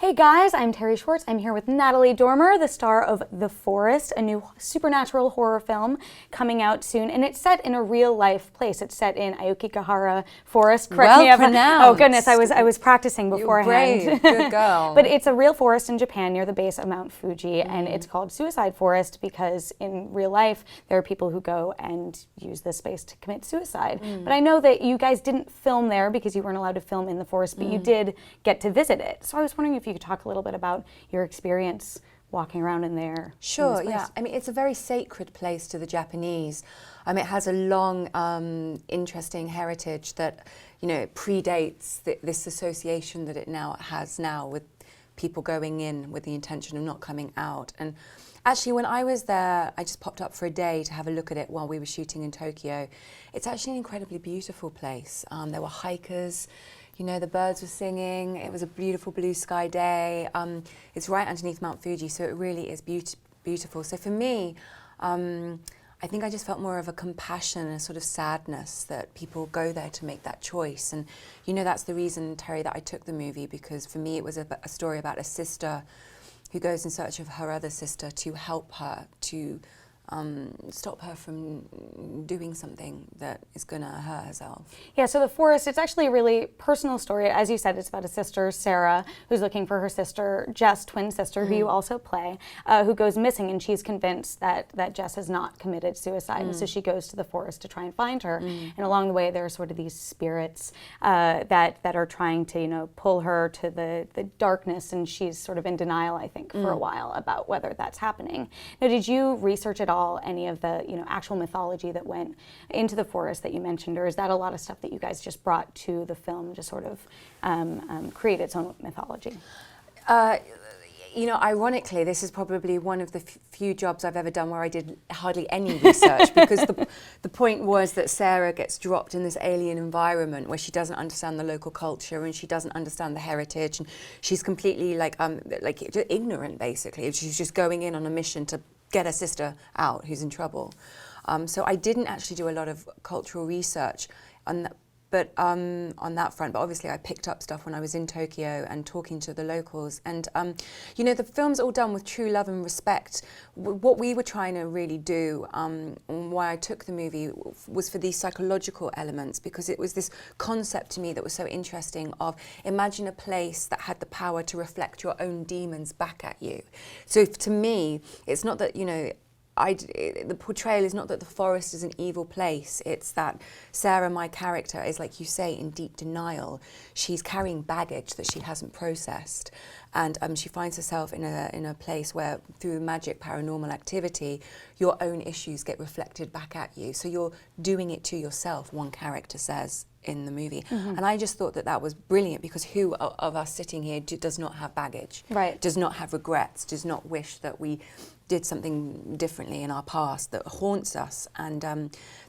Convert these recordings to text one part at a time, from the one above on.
Hey guys, I'm Terry Schwartz. I'm here with Natalie Dormer, the star of The Forest, a new supernatural horror film coming out soon, and it's set in a real-life place. It's set in Aokigahara Forest. Correct me if Oh goodness, I was practicing beforehand. You're brave. Good girl. But it's a real forest in Japan near the base of Mount Fuji, and it's called Suicide Forest because in real life there are people who go and use this space to commit suicide. But I know that you guys didn't film there because you weren't allowed to film in the forest, but you did get to visit it. So I was wondering if you could talk a little bit about your experience walking around in there. Sure, yeah. I mean, it's a very sacred place to the Japanese. It has a long, interesting heritage that, you know, predates this association that it now has with people going in with the intention of not coming out. And actually, when I was there, I just popped up for a day to have a look at it while we were shooting in Tokyo. It's actually an incredibly beautiful place. There were hikers. You know, the birds were singing. It was a beautiful blue sky day. It's right underneath Mount Fuji, so it really is beautiful. So for me, I think I just felt more of a compassion and a sort of sadness that people go there to make that choice. And, you know, that's the reason, Terry, that I took the movie, because for me it was a story about a sister who goes in search of her other sister to help her, to stop her from doing something that is going to hurt herself. Yeah, so The Forest, it's actually a really personal story. As you said, it's about a sister, Sarah, who's looking for her sister, Jess, twin sister, who you also play, who goes missing, and she's convinced that Jess has not committed suicide. And so she goes to the forest to try and find her. And along the way, there are sort of these spirits that are trying to, you know, pull her to the darkness, and she's sort of in denial, I think, for a while about whether that's happening. Now, did you research at all any of the, you know, actual mythology that went into The Forest that you mentioned, or is that a lot of stuff that you guys just brought to the film to sort of create its own mythology? You know, ironically, this is probably one of the few jobs I've ever done where I did hardly any research, because the point was that Sarah gets dropped in this alien environment where she doesn't understand the local culture and she doesn't understand the heritage, and she's completely like ignorant, basically. She's just going in on a mission to get her sister out who's in trouble. So I didn't actually do a lot of cultural research on that front, but obviously I picked up stuff when I was in Tokyo and talking to the locals. And you know, the film's all done with true love and respect. What we were trying to really do, why I took the movie, was for these psychological elements, because it was this concept to me that was so interesting of, imagine a place that had the power to reflect your own demons back at you. So to me, it's not that, you know, the portrayal is not that the forest is an evil place. It's that Sarah, my character, is, like you say, in deep denial. She's carrying baggage that she hasn't processed, and she finds herself in a place where, through magic, paranormal activity, your own issues get reflected back at you. So you're doing it to yourself, one character says in the movie. And I just thought that was brilliant, because who of us sitting here does not have baggage, right? Does not have regrets, does not wish that we did something differently in our past that haunts us. And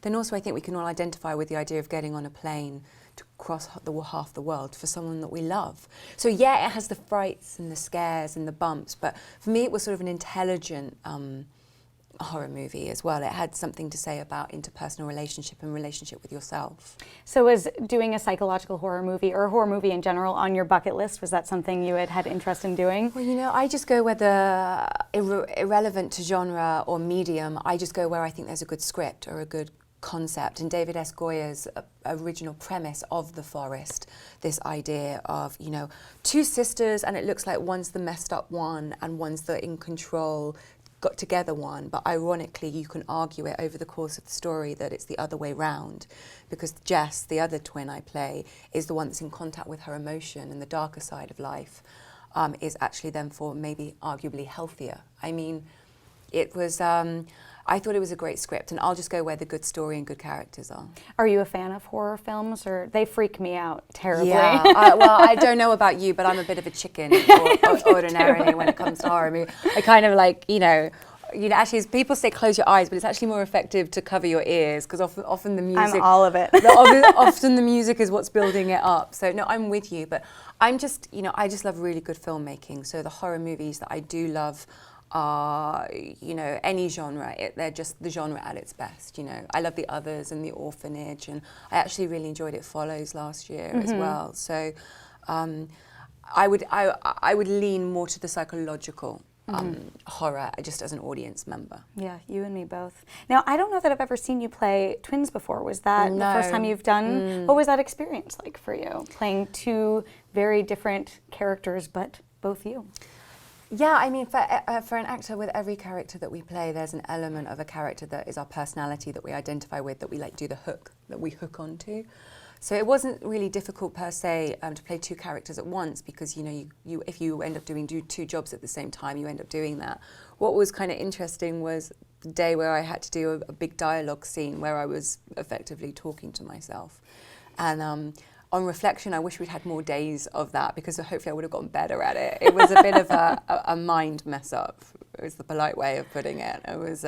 then also I think we can all identify with the idea of getting on a plane to cross half the world for someone that we love. So yeah, it has the frights and the scares and the bumps, but for me it was sort of an intelligent horror movie as well. It had something to say about interpersonal relationship and relationship with yourself. So was doing a psychological horror movie, or a horror movie in general, on your bucket list? Was that something you had interest in doing? Well, you know, I just go whether irrelevant to genre or medium, I just go where I think there's a good script or a good concept. And David S. Goya's original premise of The Forest, this idea of, you know, two sisters, and it looks like one's the messed up one and one's the in control, got together one, but ironically you can argue it over the course of the story that it's the other way round, because Jess, the other twin I play, is the one that's in contact with her emotion and the darker side of life, is actually then for maybe arguably healthier. I mean, it was, I thought it was a great script, and I'll just go where the good story and good characters are. Are you a fan of horror films, or they freak me out terribly? Yeah, well, I don't know about you, but I'm a bit of a chicken ordinarily when it comes to horror movies. I kind of like, you know, actually, people say close your eyes, but it's actually more effective to cover your ears, because often the music... I'm all of it. Often the music is what's building it up. So no, I'm with you, but I'm just, you know, I just love really good filmmaking. So the horror movies that I do love are, you know, any genre. They're just the genre at its best, you know. I love The Others and The Orphanage, and I actually really enjoyed It Follows last year as well. So I would lean more to the psychological horror, just as an audience member. Yeah, you and me both. Now, I don't know that I've ever seen you play twins before. Was that the first time you've done? What was that experience like for you, playing two very different characters, but both you? Yeah, I mean, for an actor, with every character that we play, there's an element of a character that is our personality, that we identify with, that we like do the hook, that we hook onto. So it wasn't really difficult per se to play two characters at once, because you if you end up doing two jobs at the same time, you end up doing that. What was kind of interesting was the day where I had to do a big dialogue scene where I was effectively talking to myself. And on reflection, I wish we'd had more days of that, because hopefully I would have gotten better at it. It was a bit of a mind mess up. It was the polite way of putting it. It was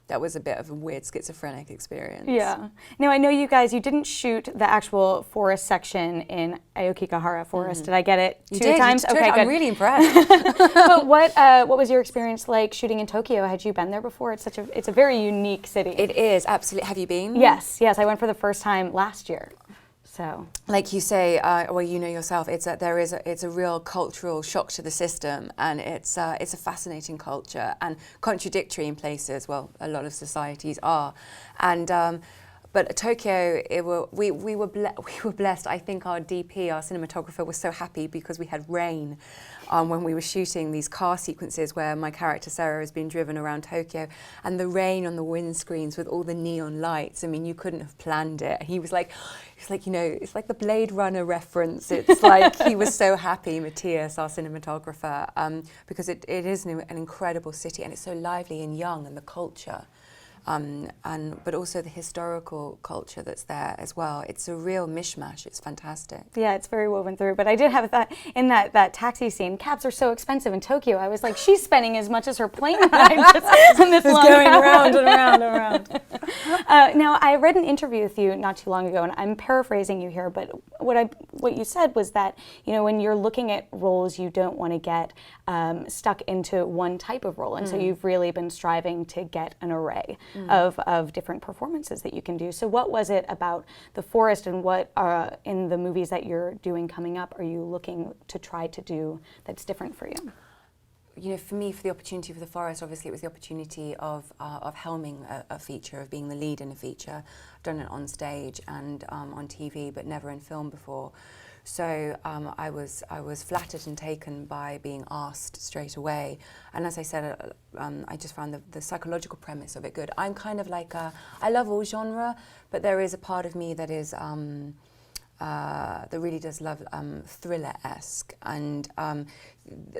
that was a bit of a weird schizophrenic experience. Yeah. Now, I know you didn't shoot the actual forest section in Aokigahara Forest. Did I get it two times? Okay, good. I'm really impressed. But what was your experience like shooting in Tokyo? Had you been there before? It's a very unique city. It is, absolutely. Have you been? Yes. I went for the first time last year. So, like you say, well, you know yourself, it's a real cultural shock to the system, and it's a fascinating culture and contradictory in places. Well, a lot of societies are, and but Tokyo, we were blessed. I think our DP, our cinematographer, was so happy because we had rain when we were shooting these car sequences where my character Sarah has been driven around Tokyo, and the rain on the windscreens with all the neon lights. I mean, you couldn't have planned it. He was like, it's like the Blade Runner reference. It's like he was so happy, Matthias, our cinematographer, because it is an incredible city, and it's so lively and young, and the culture. But also the historical culture that's there as well. It's a real mishmash. It's fantastic. Yeah, it's very woven through. But I did have that in that taxi scene. Cabs are so expensive in Tokyo. I was like, she's spending as much as her plane ride just on this long going hour. round and round and round. Now, I read an interview with you not too long ago, and I'm paraphrasing you here, but what you said was that when you're looking at roles, you don't want to get stuck into one type of role, and so you've really been striving to get an array of different performances that you can do. So what was it about the forest, and what in the movies that you're doing coming up are you looking to try to do that's different for you? For me, for the opportunity for the forest, obviously it was the opportunity of helming a feature, of being the lead in a feature. I've done it on stage and on TV, but never in film before. So I was flattered and taken by being asked straight away. And as I said, I just found the psychological premise of it good. I'm kind of like I love all genre, but there is a part of me that is that really does love thriller-esque, and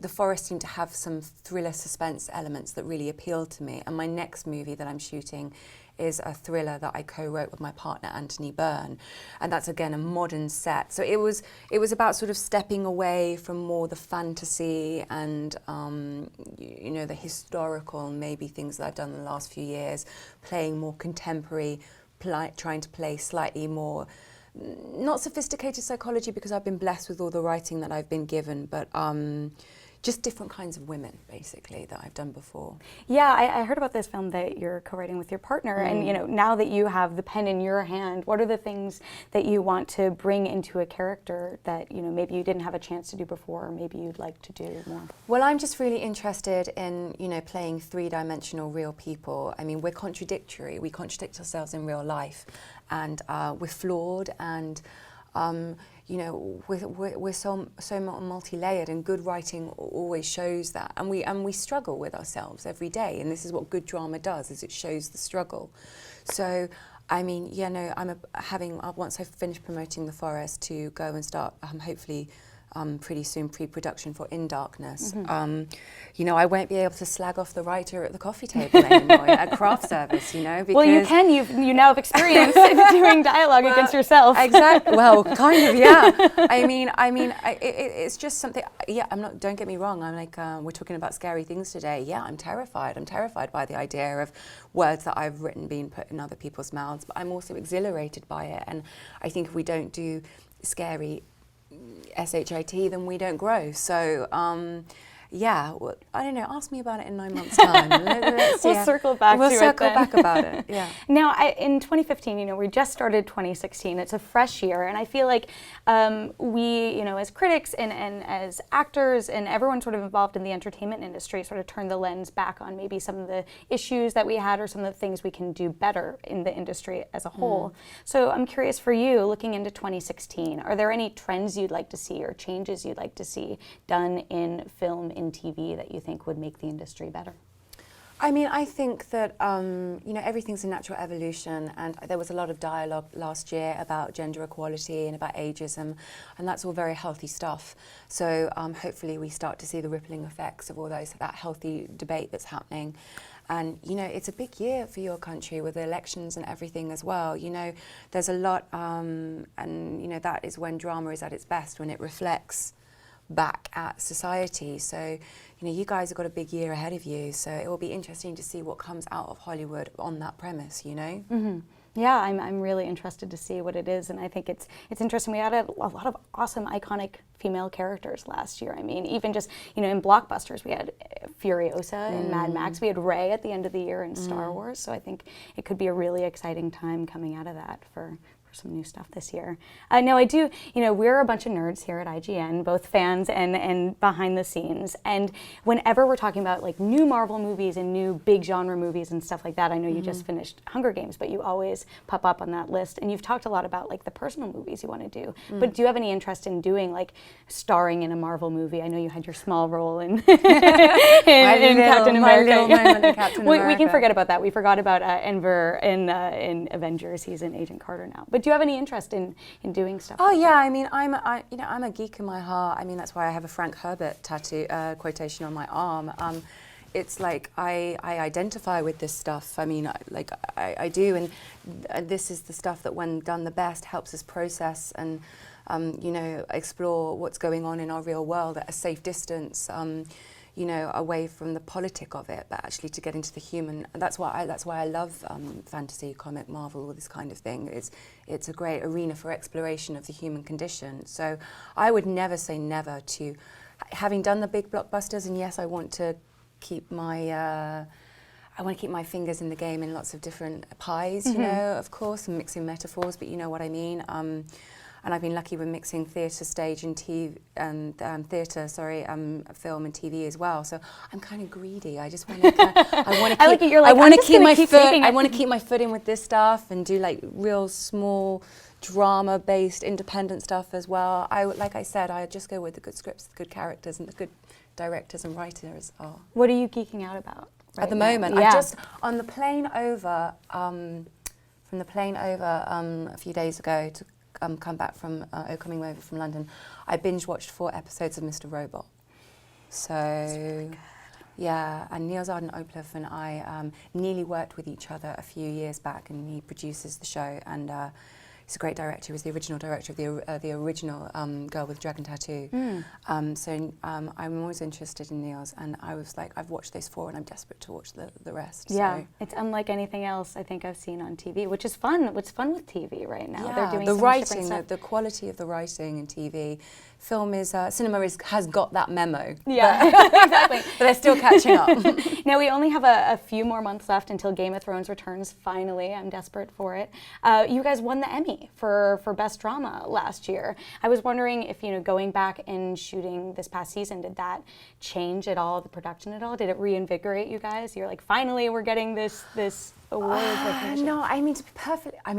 the forest seemed to have some thriller suspense elements that really appealed to me. And my next movie that I'm shooting is a thriller that I co-wrote with my partner Anthony Byrne, and that's again a modern set. So it was about sort of stepping away from more the fantasy and the historical maybe things that I've done in the last few years, playing more contemporary, trying to play slightly more not sophisticated psychology, because I've been blessed with all the writing that I've been given, but just different kinds of women, basically, that I've done before. Yeah, I heard about this film that you're co-writing with your partner, and now that you have the pen in your hand, what are the things that you want to bring into a character that maybe you didn't have a chance to do before, or maybe you'd like to do more? Well, I'm just really interested in playing three-dimensional real people. I mean, we're contradictory. We contradict ourselves in real life, and we're flawed, and we're so multi-layered, and good writing always shows that, and we struggle with ourselves every day, and this is what good drama does, is it shows the struggle. So I mean, I'm having once I've finished promoting The Forest, to go and start hopefully pretty soon pre-production for In Darkness. I won't be able to slag off the writer at the coffee table anymore at craft service, because... Well, you can. You now have experience doing dialogue against yourself. Exactly. Well, kind of, yeah. I mean, it's just something. Yeah, I'm not. Don't get me wrong. I'm like, we're talking about scary things today. Yeah, I'm terrified. I'm terrified by the idea of words that I've written being put in other people's mouths. But I'm also exhilarated by it. And I think if we don't do scary SHIT, then we don't grow. So, yeah, well, I don't know. Ask me about it in 9 months' time. Let's We'll circle back to it. We'll circle then. back about it. Yeah. Now, in 2015, we just started 2016. It's a fresh year, and I feel like we, as critics and as actors and everyone sort of involved in the entertainment industry, sort of turned the lens back on maybe some of the issues that we had or some of the things we can do better in the industry as a whole. So I'm curious for you, looking into 2016, are there any trends you'd like to see or changes you'd like to see done in film, in TV, that you think would make the industry better? I mean, I think that, everything's a natural evolution, and there was a lot of dialogue last year about gender equality and about ageism, and that's all very healthy stuff. So hopefully we start to see the rippling effects of all that healthy debate that's happening. And, it's a big year for your country with the elections and everything as well. There's a lot, and, that is when drama is at its best, when it reflects back at society. So, you guys have got a big year ahead of you. So it will be interesting to see what comes out of Hollywood on that premise, Mm-hmm. Yeah, I'm really interested to see what it is, and I think it's interesting. We had a lot of awesome, iconic female characters last year. I mean, even just in blockbusters, we had Furiosa in Mad Max. We had Rey at the end of the year in Star Wars. So I think it could be a really exciting time coming out of that for some new stuff this year. Now I do, we're a bunch of nerds here at IGN, both fans and behind the scenes. And whenever we're talking about like new Marvel movies and new big genre movies and stuff like that, I know you just finished Hunger Games, but you always pop up on that list. And you've talked a lot about like the personal movies you want to do. But do you have any interest in doing like starring in a Marvel movie? I know you had your small role in, Captain America. My little moment in Captain America. We can forget about that. We forgot about Enver in Avengers. He's in Agent Carter now. But do you have any interest in doing stuff? Oh yeah, I mean, I'm a geek in my heart. I mean, that's why I have a Frank Herbert tattoo quotation on my arm. It's like I identify with this stuff. I mean, I do, and this is the stuff that, when done the best, helps us process and explore what's going on in our real world at a safe distance. Away from the politic of it, but actually to get into the human. That's why I love fantasy, comic, Marvel, all this kind of thing. It's a great arena for exploration of the human condition. So I would never say never to, having done the big blockbusters. And yes, I want to keep my fingers in the game in lots of different pies, of course, and mixing metaphors. But you know what I mean. And I've been lucky with mixing theatre, stage, and TV, film and TV as well. So I'm kind of greedy. I just want to. I want to keep my foot in with this stuff and do like real small, drama-based, independent stuff as well. Like I said, I just go with the good scripts, the good characters, and the good directors and writers are. What are you geeking out about at the moment? Yeah. I'm just on the plane over. From the plane over a few days ago to coming over from London, I binge watched 4 episodes of Mr. Robot. So, yeah, and Niels Arden-Oplev and I nearly worked with each other a few years back, and he produces the show, and he's a great director. He was the original director of the original Girl with Dragon Tattoo. So I'm always interested in Niels, and I was like, I've watched those 4 and I'm desperate to watch the rest. Yeah, so. It's unlike anything else I think I've seen on TV, which is fun. What's fun with TV right now? Yeah, they're doing the so writing, much different the quality of the writing in TV. Film is, cinema has got that memo. Yeah, exactly. But they're still catching up. Now we only have a few more months left until Game of Thrones returns, finally. I'm desperate for it. You guys won the Emmy for Best Drama last year. I was wondering if, going back and shooting this past season, did that change at all, the production at all? Did it reinvigorate you guys? You're like, finally we're getting this award recognition. No, I mean, to be perfect, I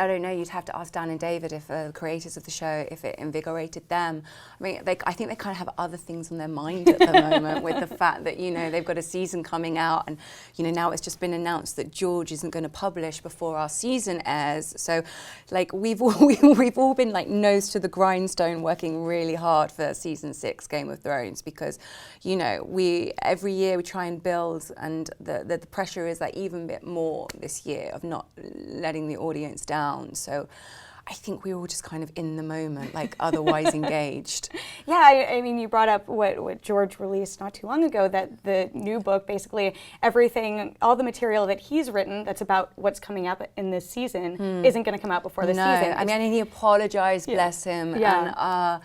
don't know, you'd have to ask Dan and David, if the creators of the show, if it invigorated them. I mean, I think they kind of have other things on their mind at the moment with the fact that, they've got a season coming out, and, now it's just been announced that George isn't going to publish before our season airs. So, like, we've all been, like, nose to the grindstone working really hard for season 6 Game of Thrones, because, every year we try and build, and the pressure is, like, even a bit more this year of not letting the audience down. So I think we were all just kind of in the moment, like otherwise engaged. Yeah, I mean, you brought up what George released not too long ago, that the new book, basically everything, all the material that he's written that's about what's coming up in this season isn't going to come out before the season. I mean, and he apologized, bless him. Yeah.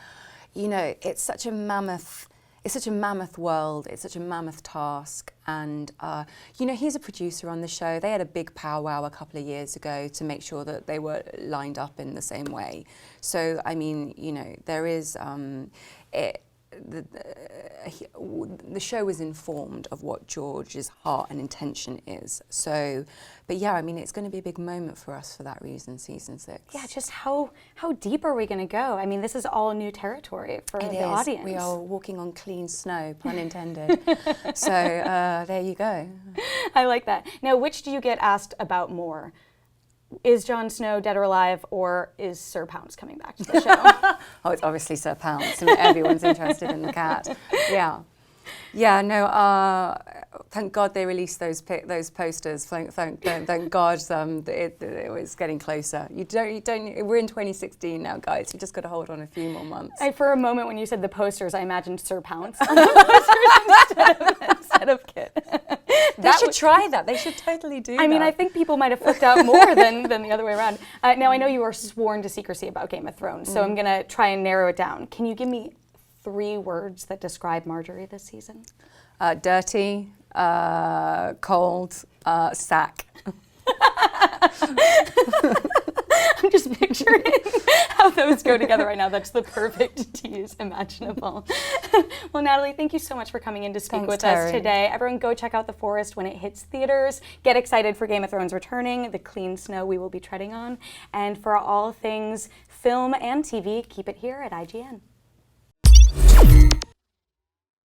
And, it's such a mammoth it's such a mammoth world, it's such a mammoth task, and you know, he's a producer on the show. They had a big powwow a couple of years ago to make sure that they were lined up in the same way. So I mean, you know, there is the show is informed of what George's heart and intention is. So, but yeah, I mean, it's going to be a big moment for us for that reason, season 6. Yeah, just how deep are we going to go? I mean, this is all new territory for the audience. We are walking on clean snow, pun intended. So there you go. I like that. Now, which do you get asked about more? Is Jon Snow dead or alive, or is Sir Pounce coming back to the show? Oh, it's obviously Sir Pounce. I mean, everyone's interested in the cat. Yeah. Yeah, no, thank God they released those posters. Thank God it was getting closer. You don't, we're in 2016 now, guys. You just got to hold on a few more months. For a moment when you said the posters, I imagined Sir Pounce on the posters instead of Kit. They should try that. They should totally do that. I mean, I think people might have flipped out more than the other way around. Now, I know you are sworn to secrecy about Game of Thrones, so I'm going to try and narrow it down. Can you give me 3 words that describe Marjorie this season? Dirty, cold, sack. I'm just picturing how those go together right now. That's the perfect tease imaginable. Well, Natalie, thank you so much for coming in to speak with us today. Everyone go check out The Forest when it hits theaters. Get excited for Game of Thrones returning, the clean snow we will be treading on. And for all things film and TV, keep it here at IGN.